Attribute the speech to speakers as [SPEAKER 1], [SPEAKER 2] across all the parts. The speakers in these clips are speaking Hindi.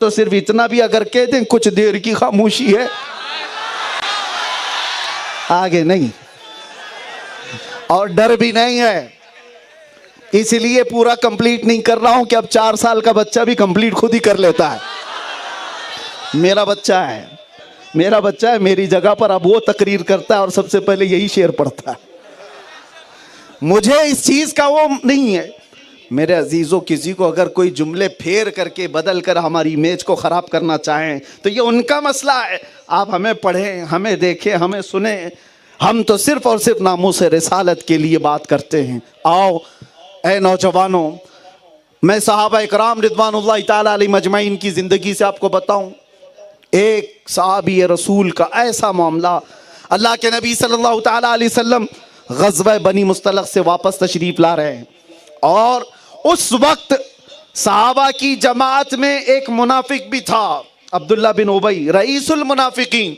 [SPEAKER 1] तो सिर्फ इतना भी अगर कह दें कुछ देर की खामोशी है, आगे नहीं, और डर भी नहीं है। इसलिए पूरा कंप्लीट नहीं कर रहा हूं कि अब 4 साल का बच्चा भी कंप्लीट खुद ही कर लेता है। मेरा बच्चा है, मेरा बच्चा है, मेरी जगह पर अब वो तकरीर करता है और सबसे पहले यही शेर पढ़ता है। मुझे इस चीज का वो नहीं है। मेरे अजीजों, किसी को अगर कोई जुमले फेर करके बदल कर हमारी इमेज को खराब करना चाहें तो ये उनका मसला है। आप हमें पढ़ें, हमें देखें, हमें सुने। हम तो सिर्फ और सिर्फ नामूस रिसालत के लिए बात करते हैं। आओ ए नौजवानों, मैं सहाबा इकराम रिदवानुल्लाह ताला अलैहिम अजमईन की जिंदगी से आपको बताऊं। एक सहाबी रसूल का ऐसा मामला, अल्लाह के नबी सल्लल्लाहु ताला अलैहि वसल्लम ग़ज़वा बनी मुस्तलक़ से वापस तशरीफ ला रहे हैं और उस वक्त सहाबा की जमात में एक मुनाफिक भी था, अब्दुल्ला बिन उबई, रईसुल मुनाफिकीन।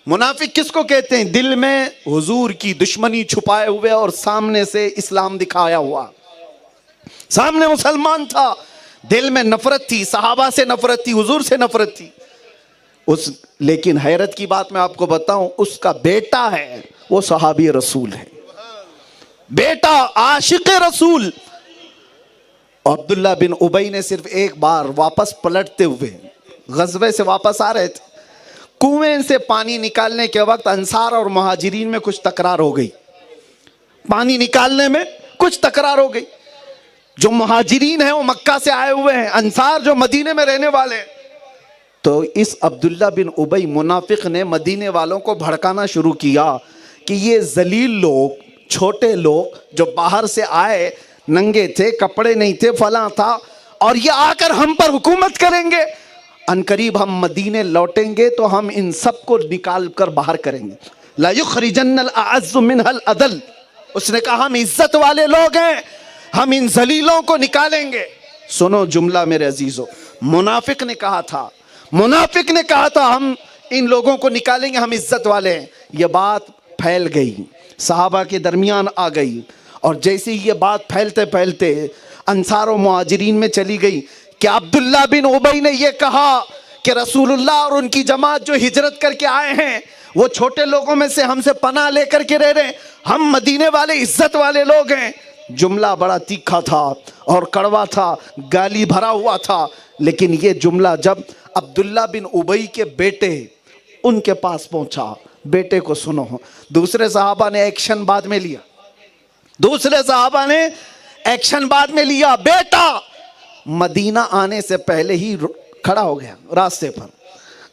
[SPEAKER 1] मुनाफिक किसको कहते हैं? दिल में हुजूर की दुश्मनी छुपाए हुए और सामने से इस्लाम दिखाया हुआ। सामने मुसलमान था, दिल में नफरत थी, सहाबा से नफरत थी, हुजूर से नफरत थी। लेकिन हैरत की बात मैं आपको बताऊं, उसका बेटा है, वो सहाबी रसूल है, बेटा आशिक रसूल। अब्दुल्ला बिन उबई ने सिर्फ एक बार वापस पलटते हुए गज़वे से वापस आ रहे थे, कुएं से पानी निकालने के वक्त अंसार और मुहाजिरीन में कुछ तकरार हो गई। पानी निकालने में कुछ तकरार हो गई। जो मुहाजिरीन हैं वो मक्का से आए हुए हैं, अंसार जो मदीने में रहने वाले हैं। तो इस अब्दुल्ला बिन उबई मुनाफिक ने मदीने वालों को भड़काना शुरू किया कि ये जलील लोग, छोटे लोग जो बाहर से आए, नंगे थे, कपड़े नहीं थे, फला था, और ये आकर हम पर हुकूमत करेंगे। अनकरीब हम मदीने लौटेंगे तो हम इन सब को निकाल कर बाहर करेंगे। ला युखरिजन्नल अअज़्ज़ु मिनहल अदल। उसने कहा हम इज्जत वाले लोग हैं, हम इन जलीलों को निकालेंगे। सुनो जुमला मेरे अजीजों, मुनाफिक ने कहा था, मुनाफिक ने कहा था हम इन लोगों को निकालेंगे, हम इज्जत वाले हैं। यह बात फैल गई, सहाबा के दरमियान आ गई, और जैसे ही ये बात फैलते फैलते अंसार और मुहाजिरीन में चली गई कि अब्दुल्ला बिन उबई ने यह कहा कि रसूलुल्लाह और उनकी जमात जो हिजरत करके आए हैं वो छोटे लोगों में से हमसे पनाह लेकर के रह रहे, हम मदीने वाले इज्जत वाले लोग हैं। जुमला बड़ा तीखा था और कड़वा था, गाली भरा हुआ था। लेकिन ये जुमला जब अब्दुल्ला बिन उबई के बेटे उनके पास पहुंचा, बेटे को सुनो, दूसरे सहाबा ने एक्शन बाद में लिया, दूसरे सहाबा ने एक्शन बाद में लिया। बेटा मदीना आने से पहले ही खड़ा हो गया रास्ते पर,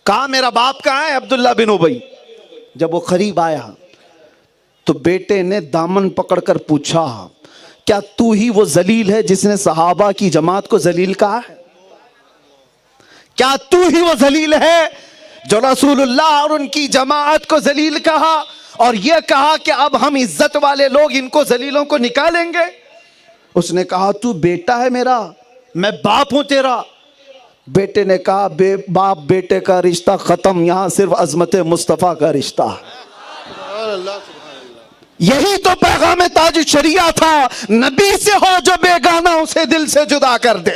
[SPEAKER 1] कहा मेरा बाप कहाँ है? अब्दुल्ला बिन उबई। जब वो करीब आया तो बेटे ने दामन पकड़कर पूछा, क्या तू ही वो जलील है जिसने सहाबा की जमात को जलील कहा है? क्या तू ही वो जलील है जो रसूलुल्लाह और उनकी जमात को जलील कहा और यह कहा कि अब हम इज्जत वाले लोग इनको जलीलों को निकालेंगे? उसने कहा तू बेटा है मेरा, मैं बाप हूं तेरा। बेटे ने कहा बाप बेटे का रिश्ता खत्म, यहां सिर्फ अजमत मुस्तफा का रिश्ता है। यही तो पैगाम ताज शरिया था, नबी से हो जो बेगाना उसे दिल से जुदा कर दे।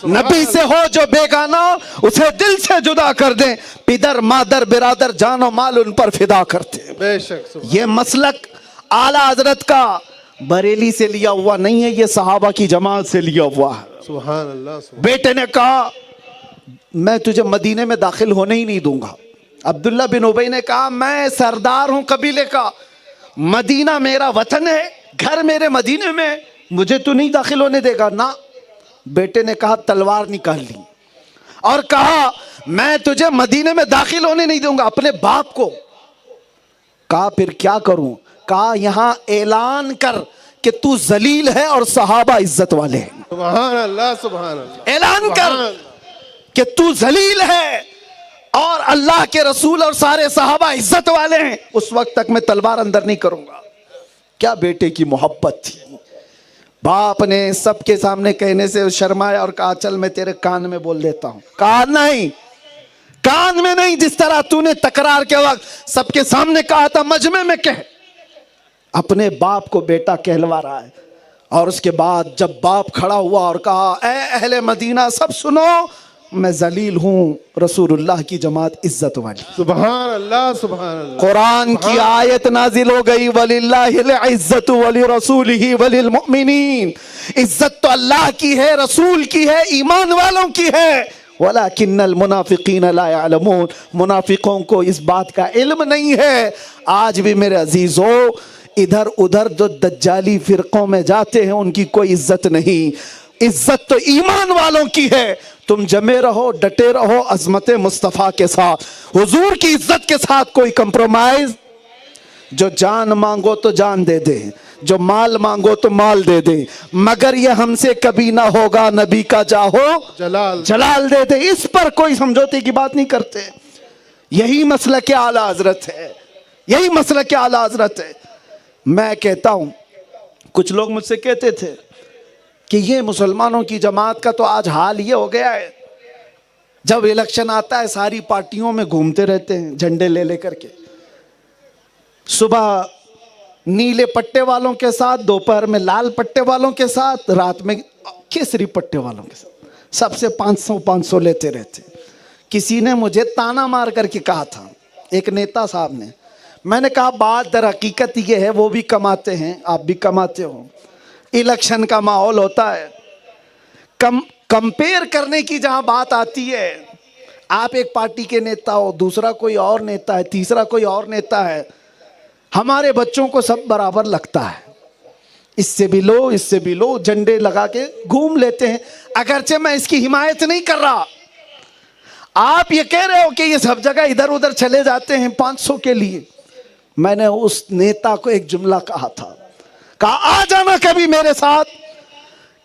[SPEAKER 1] नबी से हो जो बेगाना उसे दिल से जुदा कर दे, पिदर मादर बिरादर जानो माल उन पर फिदा करते। बेशक ये मसलक आला हजरत का बरेली से लिया हुआ नहीं है, ये सहाबा की जमात से लिया हुआ है। सुभान अल्लाह। बेटे ने कहा मैं तुझे मदीने में दाखिल होने ही नहीं दूंगा। अब्दुल्ला बिन उबई ने कहा मैं सरदार हूं कबीले का, मदीना मेरा वतन है, घर मेरे मदीने में, मुझे तू नहीं दाखिल होने देगा ना। बेटे ने कहा तलवार निकाल ली और कहा मैं तुझे मदीने में दाखिल होने नहीं दूंगा। अपने बाप को कहा फिर क्या करूं? कहा यहां ऐलान कर कि तू जलील है और सहाबा इज्जत वाले हैं। सुभान अल्लाह, सुभान अल्लाह। ऐलान कर कि तू जलील है और अल्लाह के रसूल और सारे सहाबा इज्जत वाले हैं। उस वक्त तक मैं तलवार अंदर नहीं करूंगा। क्या बेटे की मोहब्बत थी। बाप ने सबके सामने कहने से शर्माया और कहा चल मैं तेरे कान में बोल देता हूं। कहा नहीं, कान में नहीं, जिस तरह तूने तकरार के वक्त सबके सामने कहा था मजमे में कह। अपने बाप को बेटा कहलवा रहा है। और उसके बाद जब बाप खड़ा हुआ और कहा ए अहले मदीना सब सुनो, मैं जलील हूँ, रसूलुल्लाह की जमात इज्जत वाली।
[SPEAKER 2] सुभान अल्लाह, सुभान अल्लाह।
[SPEAKER 1] कुरान की आयत नाजिल हो गई, वलिल्लाहिल इज्जतु वली रसूलिही वलिल मुमिनीन। इज्जत तो अल्लाह की है, रसूल की है, ईमान वालों की है। वलाकिन्नल मुनाफिकीन ला यअलमून, मुनाफिकों को इस बात का इल्म नहीं है। आज भी मेरे अजीजों, इधर उधर जो दज्जाली फिरकों में जाते हैं उनकी कोई इज्जत नहीं, इज्जत तो ईमान वालों की है। तुम जमे रहो, डटे रहो अजमत मुस्तफ़ा के साथ, हुजूर की इज्जत के साथ कोई कंप्रोमाइज। जो जान मांगो तो जान दे दे, जो माल मांगो तो माल दे दे, मगर ये हमसे कभी ना होगा, नबी का जाहो
[SPEAKER 2] जलाल
[SPEAKER 1] जलाल दे दे। इस पर कोई समझौते की बात नहीं करते। यही मसलक आला हजरत है, यही मसलक आला हजरत है। मैं कहता हूं, कुछ लोग मुझसे कहते थे कि ये मुसलमानों की जमात का तो आज हाल ये हो गया है, जब इलेक्शन आता है सारी पार्टियों में घूमते रहते हैं झंडे ले लेकर के। सुबह नीले पट्टे वालों के साथ, दोपहर में लाल पट्टे वालों के साथ, रात में केसरी पट्टे वालों के साथ, सबसे 500 लेते रहते। किसी ने मुझे ताना मार करके कहा था, एक नेता साहब ने, मैंने कहा बात दर हकीकत ये है, वो भी कमाते हैं, आप भी कमाते हो, इलेक्शन का माहौल होता है, कंपेयर करने की जहां बात आती है, आप एक पार्टी के नेता हो, दूसरा कोई और नेता है, तीसरा कोई और नेता है, हमारे बच्चों को सब बराबर लगता है, इससे भी लो इससे भी लो, झंडे लगा के घूम लेते हैं। अगरचे मैं इसकी हिमायत नहीं कर रहा, आप ये कह रहे हो कि ये सब जगह इधर उधर चले जाते हैं 500 के लिए। मैंने उस नेता को एक जुमला कहा था, कहा आ जाना कभी मेरे साथ,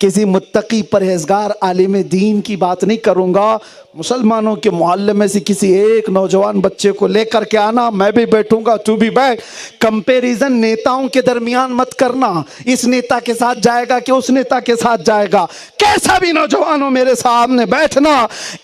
[SPEAKER 1] किसी मुत्तकी परहेजगार आलिम दीन की बात नहीं करूंगा, मुसलमानों के मोहल्ले में से किसी एक नौजवान बच्चे को लेकर के आना, मैं भी बैठूंगा तू भी बैठ। कंपैरिजन नेताओं के दरमियान मत करना, इस नेता के साथ जाएगा कि उस नेता के साथ जाएगा, कैसा भी नौजवान हो मेरे सामने बैठना,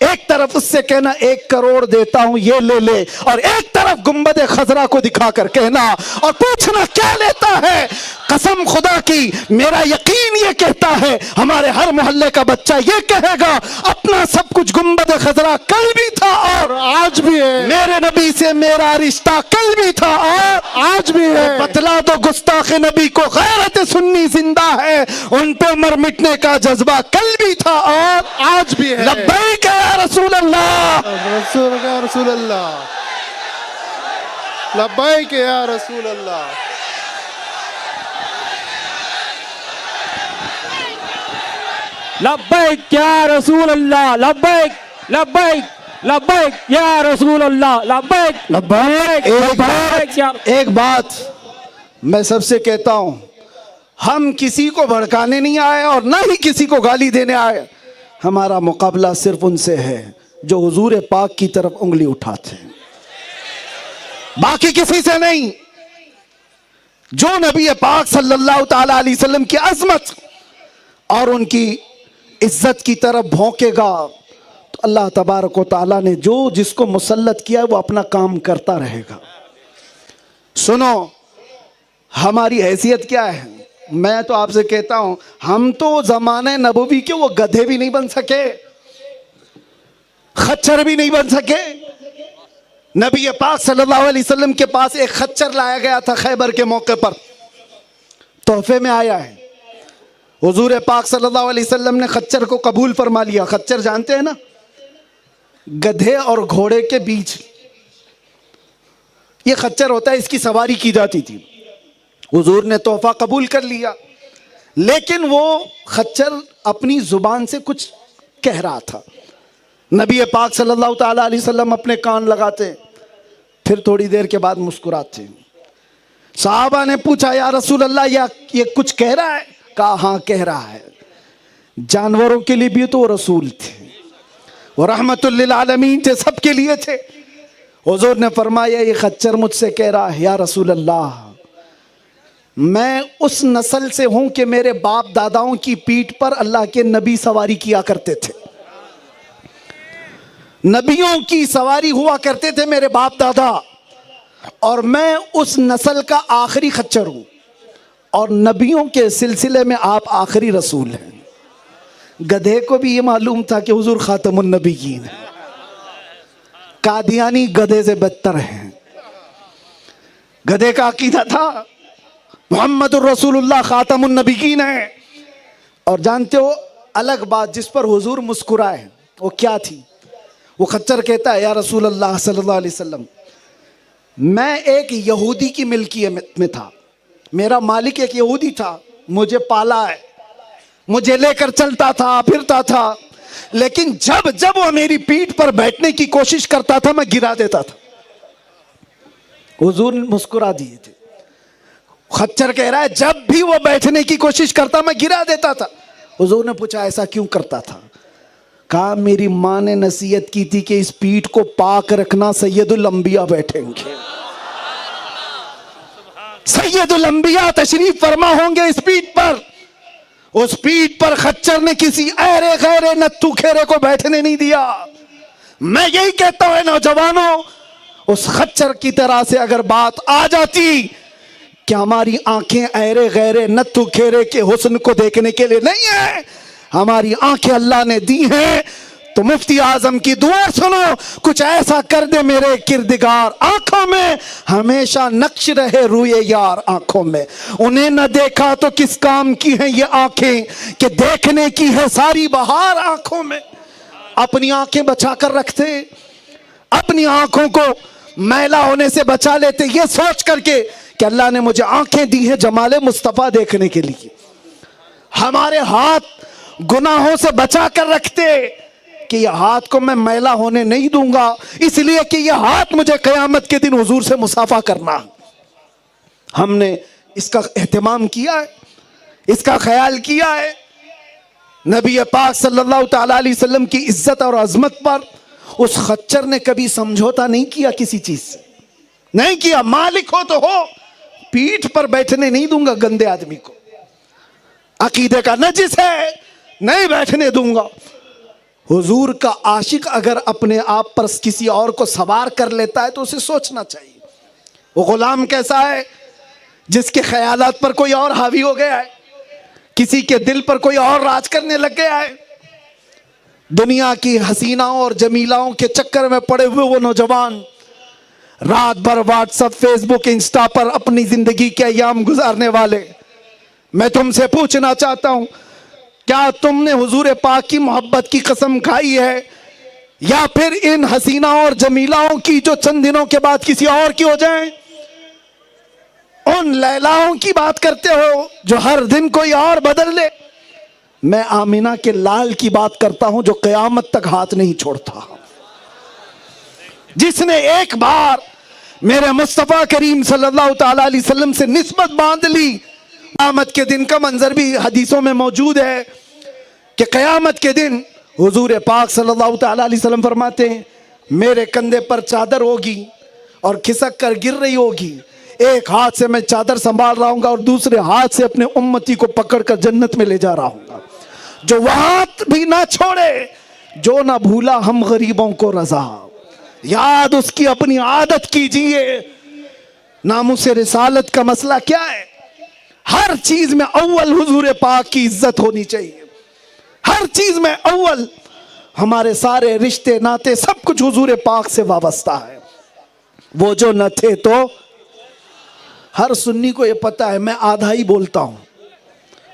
[SPEAKER 1] एक तरफ उससे कहना 1 करोड़ देता हूं ये ले ले, और एक तरफ गुंबद खजरा को दिखाकर कहना और पूछना क्या लेता है। कसम खुदा की मेरा यकीन ये कहता है, हमारे हर मोहल्ले का बच्चा ये कहेगा अपना सब कुछ गुंबद खजरा कल भी था और
[SPEAKER 2] आज भी है,
[SPEAKER 1] मेरे नबी से मेरा रिश्ता कल भी था और
[SPEAKER 2] आज भी है।
[SPEAKER 1] बतला दो गुस्ताख नबी को गैरत सुन्नी जिंदा है, उन पे मर मिटने का जज्बा कल भी था और
[SPEAKER 2] आज भी है।
[SPEAKER 1] लब्बैक या रसूल अल्लाह,
[SPEAKER 2] रसूल अल्लाह, लब्बैक या रसूल अल्लाह।
[SPEAKER 3] लब्बैक या रसूल अल्लाह, लब्बैक लब्बैक लब्बैक या रसूल अल्लाह, लब्बैक लब्बैक लब्बैक या।
[SPEAKER 1] एक बात मैं सबसे कहता हूं, हम किसी को भड़काने नहीं आए और ना ही किसी को गाली देने आए, हमारा मुकाबला सिर्फ उनसे है जो हुजूर पाक की तरफ उंगली उठाते हैं, बाकी किसी से नहीं। जो नबी पाक सल्लल्लाहु ताला अलैहि वसल्लम की अजमत और उनकी इज्जत की तरफ भौंकेगा तो अल्लाह तबारक व तआला ने जो जिसको मुसल्लत किया है वो अपना काम करता रहेगा। सुनो, हमारी हैसियत क्या है, मैं तो आपसे कहता हूं, हम तो जमाने नबवी के वो गधे भी नहीं बन सके, खच्चर भी नहीं बन सके। नबी पाक सल्लल्लाहु अलैहि वसल्लम के पास एक खच्चर लाया गया था, खैबर के मौके पर तोहफे में आया है। हुजूर पाक सल्लल्लाहु अलैहि वसल्लम ने खच्चर को कबूल फरमा लिया। खच्चर जानते हैं ना, गधे और घोड़े के बीच ये खच्चर होता है, इसकी सवारी की जाती थी। हुजूर ने तोहफा कबूल कर लिया, लेकिन वो खच्चर अपनी जुबान से कुछ कह रहा था। नबी पाक सल्लल्लाहु ताला अलैहि वसल्लम अपने कान लगाते, फिर थोड़ी देर के बाद मुस्कुराते। सहाबा ने पूछा, या रसूल अल्लाह ये कुछ कह रहा है? कहा हाँ कह रहा है। जानवरों के लिए भी तो वो रसूल थे, वो रहमतुल लिल आलमीन थे, सबके लिए थे। हुजूर ने फरमाया ये खच्चर मुझसे कह रहा है, या रसूल अल्लाह मैं उस नस्ल से हूं कि मेरे बाप दादाओं की पीठ पर अल्लाह के नबी सवारी किया करते थे, नबियों की सवारी हुआ करते थे मेरे बाप दादा, और मैं उस नस्ल का आखिरी खच्चर हूं, और नबियों के सिलसिले में आप आखिरी रसूल हैं। गधे को भी ये मालूम था कि हुजूर खातमुन नबीयीन है। कादियानी गधे से बदतर हैं। गधे का अकीदा था मोहम्मदुर रसूलुल्लाह खातमुन नबीयीन है। और जानते हो अलग बात जिस पर हुजूर मुस्कुराए वो क्या थी? वो खच्चर कहता है, या रसूल अल्लाह सल्लल्लाहु अलैहि वसल्लम, मैं एक यहूदी की मिल्कियत में था, मेरा मालिक एक यहूदी था, मुझे पाला है, मुझे लेकर चलता था, फिरता था, लेकिन जब जब वो मेरी पीठ पर बैठने की कोशिश करता था मैं गिरा देता था। हुजूर ने मुस्कुरा दिए थे। खच्चर कह रहा है जब भी वो बैठने की कोशिश करता मैं गिरा देता था। हुजूर ने पूछा ऐसा क्यों करता था? कहा मेरी माँ ने नसीहत की थी कि इस पीठ को पाक रखना, सैयदुल अंबिया बैठेंगे, सैयदुल अंबिया तशरीफ फरमा होंगे इस पीठ पर। उस पीठ पर खच्चर ने किसी ऐरे गैरे नत्थु खेरे को बैठने नहीं दिया। मैं यही कहता हूं नौजवानों, उस खच्चर की तरह से अगर बात आ जाती कि हमारी आंखें ऐरे गैरे नत्थु खेरे के हुस्न को देखने के लिए नहीं है, हमारी आंखें अल्लाह ने दी हैं, तो मुफ्ती आजम की दुआ सुनो, कुछ ऐसा कर दे मेरे किरदिगार, आंखों में हमेशा नक्श रहे रूए यार आंखों में। उन्हें न देखा तो किस काम की हैं ये आंखें कि देखने की है सारी बहार आंखों में। अपनी आंखें बचा कर रखते, अपनी आंखों को मैला होने से बचा लेते, ये सोच करके कि अल्लाह ने मुझे आंखें दी है जमाले मुस्तफा देखने के लिए। हमारे हाथ गुनाहों से बचा कर रखते कि यह हाथ को मैं मैला होने नहीं दूंगा, इसलिए कि यह हाथ मुझे कयामत के दिन हुजूर से मुसाफा करना। हमने इसका एहतमाम किया है, इसका ख्याल किया है। नबी पाक सल्लल्लाहु ताला अलैहि वसल्लम की इज्जत और अजमत पर उस खच्चर ने कभी समझौता नहीं किया, किसी चीज से नहीं किया। मालिक हो तो हो, पीठ पर बैठने नहीं दूंगा गंदे आदमी को, अकीदे का नजिस है, नहीं बैठने दूंगा। हुजूर का आशिक अगर अपने आप पर किसी और को सवार कर लेता है तो उसे सोचना चाहिए। वो गुलाम कैसा है जिसके ख्यालात पर कोई और हावी हो गया है, किसी के दिल पर कोई और राज करने लग गया है। दुनिया की हसीनाओं और जमीलाओं के चक्कर में पड़े हुए वो नौजवान रात भर व्हाट्सएप, फेसबुक, इंस्टा पर अपनी जिंदगी के अयाम गुजारने वाले, मैं तुमसे पूछना चाहता हूं, क्या तुमने हुजूर पाक की मोहब्बत की कसम खाई है या फिर इन हसीनाओं और जमीलाओं की जो चंद दिनों के बाद किसी और की हो जाएं? उन लैलाओं की बात करते हो जो हर दिन कोई और बदल ले। मैं आमिना के लाल की बात करता हूं जो कयामत तक हाथ नहीं छोड़ता, जिसने एक बार मेरे मुस्तफा करीम सल्लल्लाहु ताला अलैहि वसल्लम से निस्बत बांध ली। क़यामत के दिन का मंजर भी हदीसों में मौजूद है कि क़यामत के दिन हुजूर पाक सल्लल्लाहु ताला अलैहि वसल्लम फरमाते हैं मेरे कंधे पर चादर होगी और खिसक कर गिर रही होगी, एक हाथ से मैं चादर संभाल रहा हूँ और दूसरे हाथ से अपने उम्मती को पकड़कर जन्नत में ले जा रहा हूँ, जो वहां भी ना छोड़े, जो ना भूला हम गरीबों को रजा, याद उसकी अपनी आदत कीजिए। नामुस रिसालत का मसला क्या है? हर चीज में अव्वल हुजूर पाक की इज्जत होनी चाहिए, हर चीज में अव्वल। हमारे सारे रिश्ते नाते सब कुछ हुजूर पाक से वाबस्ता है। वो जो न थे तो हर सुन्नी को ये पता है, मैं आधा ही बोलता हूं,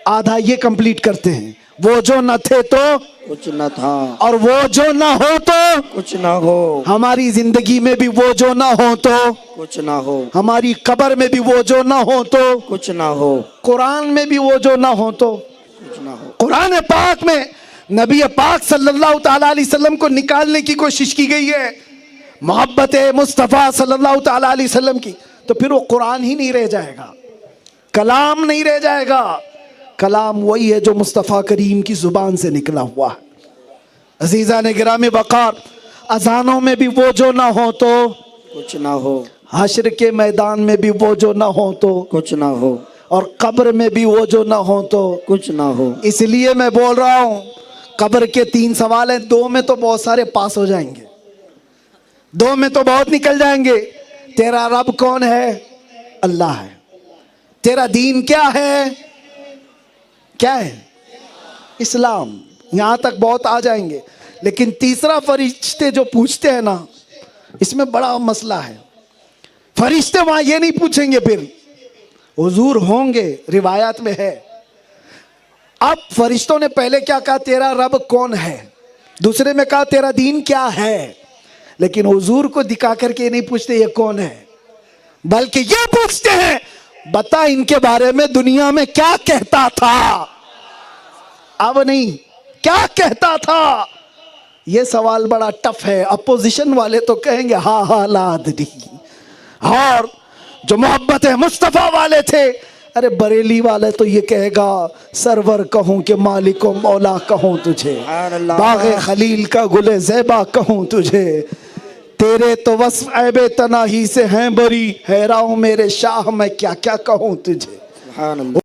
[SPEAKER 1] आधा ये कंप्लीट करते हैं। वो जो न थे तो
[SPEAKER 3] कुछ न था
[SPEAKER 1] और वो जो न हो तो
[SPEAKER 3] कुछ न हो।
[SPEAKER 1] हमारी जिंदगी में भी वो जो न हो तो
[SPEAKER 3] कुछ न हो,
[SPEAKER 1] हमारी कब्र में भी वो जो न हो तो
[SPEAKER 3] कुछ न हो,
[SPEAKER 1] कुरान में भी वो जो न हो तो
[SPEAKER 3] कुछ न हो।
[SPEAKER 1] कुरान पाक में नबी पाक सल्लल्लाहु ताला अलैहि वसल्लम को निकालने की कोशिश की गई है, मोहब्बत मुस्तफ़ा सल्लल्लाहु ताला अलैहि वसल्लम की, तो फिर वो कुरान ही नहीं रह जाएगा, कलाम नहीं रह जाएगा। कलाम वही है जो मुस्तफ़ा करीम की जुबान से निकला हुआ है। अजीज़ा ने गिरामी वक़ार, अजानों में भी वो जो ना हो तो
[SPEAKER 3] कुछ ना हो,
[SPEAKER 1] हश्र के मैदान में भी वो जो ना हो तो
[SPEAKER 3] कुछ ना हो,
[SPEAKER 1] और कब्र में भी वो जो ना हो तो
[SPEAKER 3] कुछ ना हो।
[SPEAKER 1] इसलिए मैं बोल रहा हूं, कब्र के 3 सवाल हैं, 2 में तो बहुत सारे पास हो जाएंगे, 2 में तो बहुत निकल जाएंगे। तेरा रब कौन है? अल्लाह है। तेरा दीन क्या है? क्या है? इस्लाम। यहाँ तक बहुत आ जाएंगे, लेकिन तीसरा फरिश्ते जो पूछते हैं ना, इसमें बड़ा मसला है। फरिश्ते वहां ये नहीं पूछेंगे फिर हुजूर होंगे, रिवायत में है। अब फरिश्तों ने पहले क्या कहा, तेरा रब कौन है, दूसरे में कहा तेरा दीन क्या है, लेकिन हुजूर को दिखा करके नहीं पूछते ये कौन है, बल्कि ये पूछते हैं बता इनके बारे में दुनिया में क्या कहता था। अब नहीं, क्या कहता था, ये सवाल बड़ा टफ है। अपोजिशन वाले तो कहेंगे हा हा लादरी, और जो मोहब्बत है मुस्तफा वाले थे, अरे बरेली वाले तो ये कहेगा सरवर कहूं कि मालिको मौला कहूं तुझे, बागे खलील का गुले ज़ैबा कहूं तुझे, तेरे तो वस्फ ऐबे तनाही से हैं बरी, हैरान मेरे शाह मैं क्या क्या कहूं तुझे।